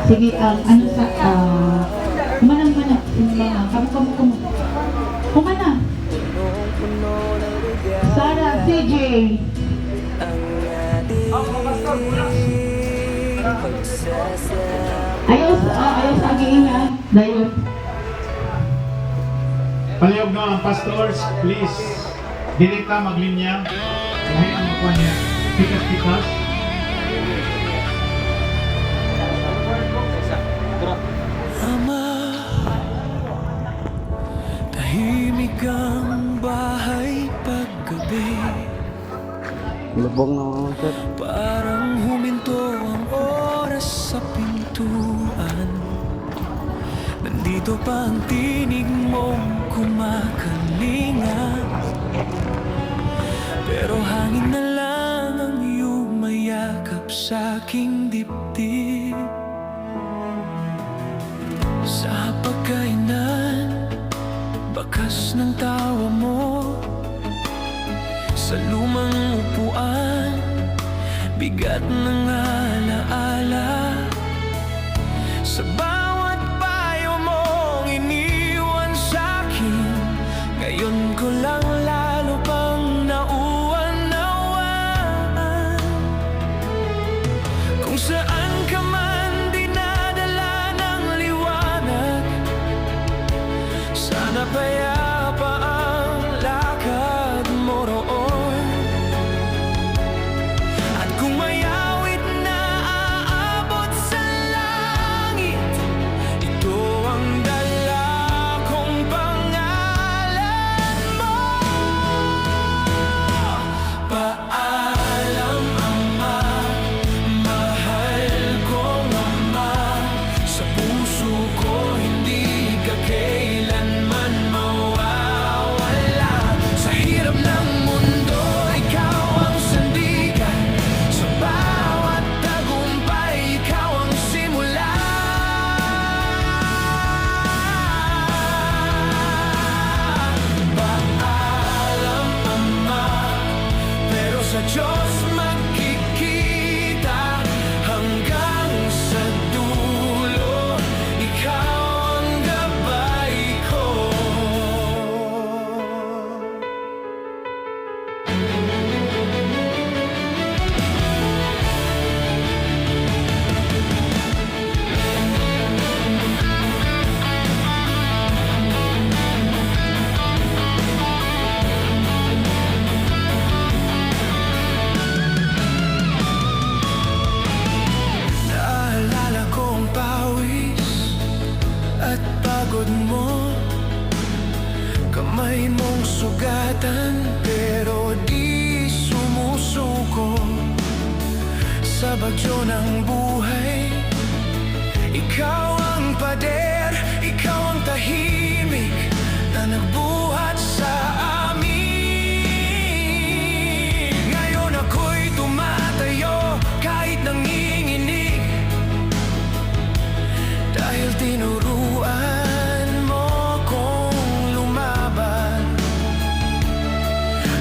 Sige, ano sa, kumanang, kamu. Kumana. Sarah, CJ. Ayaw sa agiinga, dayon. Palihog na ang pastors, please. Direkta maglinya. Dahil ang makuha niya. Pikas-pikas. Ama, tahimik ang bahay paggabi. Lubog na mga sir. Parang huminto ang oras sa pintuan. Nandito pa ang tinig mong kumakalinga. Pero hangin na lang ang iyong mayakap sa aking dibdib. Sa pagkainan, bakas ng tawa mo. Sa lumang upuan, bigat ng alaala. Sa bawat payo mong iniwan sa'kin, ngayon ko lang lalo pang nauunawaan. Kung saan ka man dinadala ng liwanag, sana payapa ang lakad mo roon. At kung may awit na aabot sa langit, ito ang dala kong pangalan mo. Paalam, Ama, mahal kong Ama. Sa puso ko hindi ka kailanman mawawala. Sa hirap ng mundo, ikaw ang sandigan. Sa bawat tagumpay, ikaw ang simula. Paalam, Ama, pero sa Diyos magkikita hanggang sa dulo. Ikaw ang gabay ko. Naalala ko ang pawis at pagod mo. Kamay mong sugatan pero di sumusuko. Sa bagyo ng buhay, ikaw ang pader, ikaw ang tahimik na nagbuhat sa amin. Ngayon ako'y tumatayo kahit nanginginig, dahil tinuruan mo kong lumaban.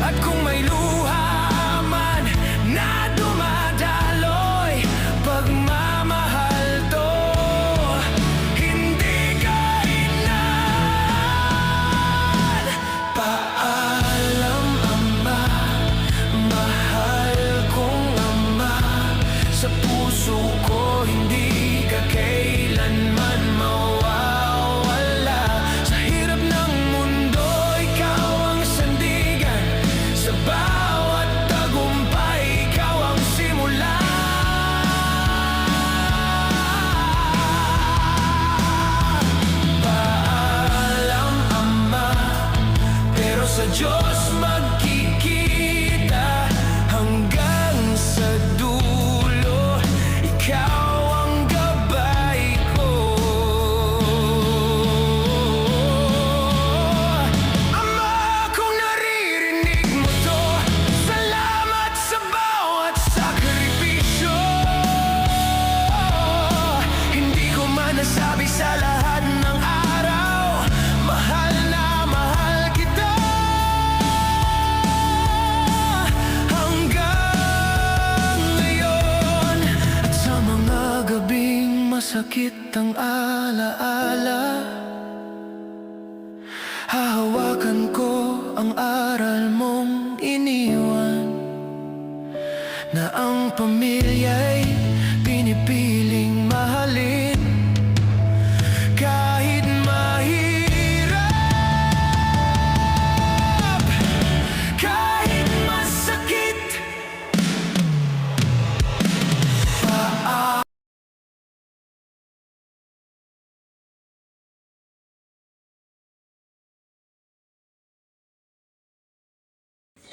At kung may luha man na dumadaloy, pagmamahal to hindi kailan. Paalam, Ama, mahal kong Ama. Sa puso ko hindi ka kailanman mawawala. Sa hirap ng mundo, ikaw ang sandigan. Sa bawat masakit ang alaala. Hahawakan ko ang aral mong iniwan, na ang pamilya'y pinipiling mahalin kahit mahirap, kahit masakit.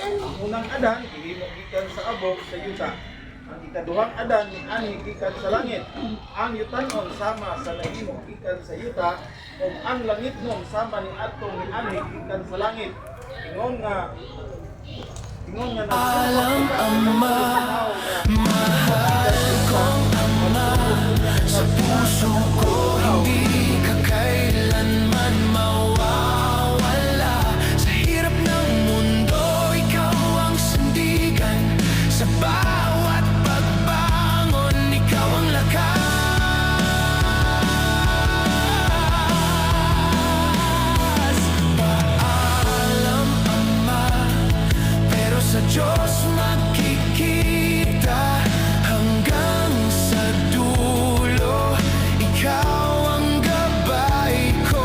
Ang unang adan, ihimo gikan sa abok sa yuta. Ang ikaduhang adan, ni ani gikan sa langit. Ang yutanon sama sa nahimo gikan sa yuta, o ang langit nun sama ni atong ni ani gikan sa langit. Ingon nga Alam Ama, mahal kong Ama, sa puso ko hindi ka kailanman mawawala. Sa hirap ng mundo, ikaw ang sandigan. Sa bawat pagbangon, ikaw ang lakas. Paalam Ama, pero sa Diyos magkikita hanggang sa dulo. Ikaw ang gabay ko.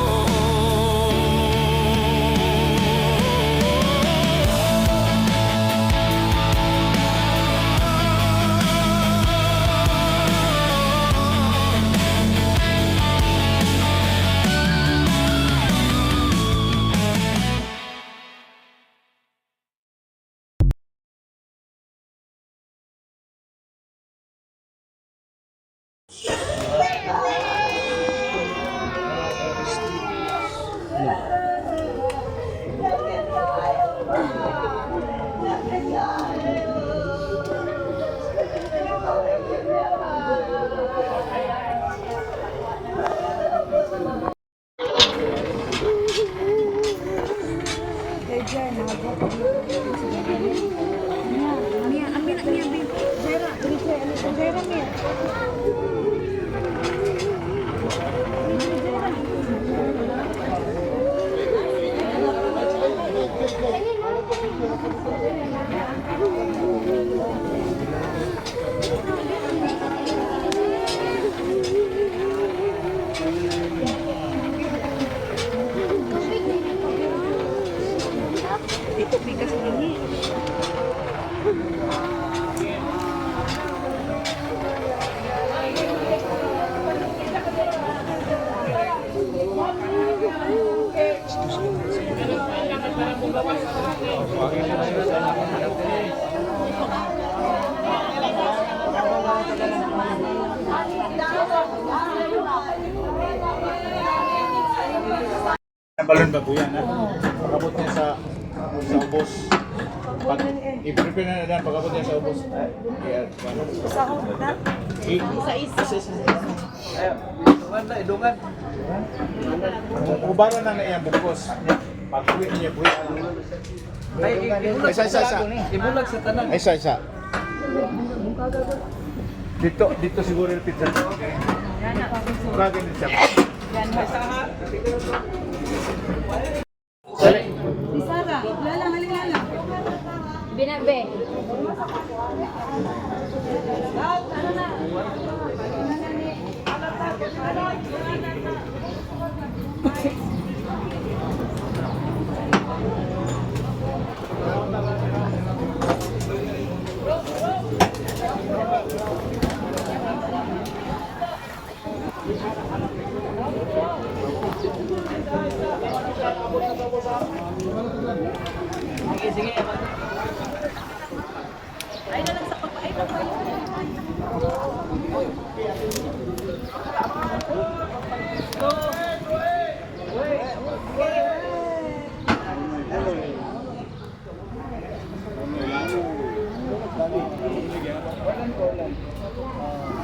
Balon ba po yan, ha? Pagkabot niya sa ubos. Pag i-prepare na yan, pagkabot niya sa ubos. Ubara na na iyang bukos. Pag-uwi niya po yan. Isa. ibulag sa tanan. Isa. Dito siguro yung pizza. Kagin din siya. Binabe. Sige. Ay na lang sa pagpaay pa pa.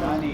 Dani.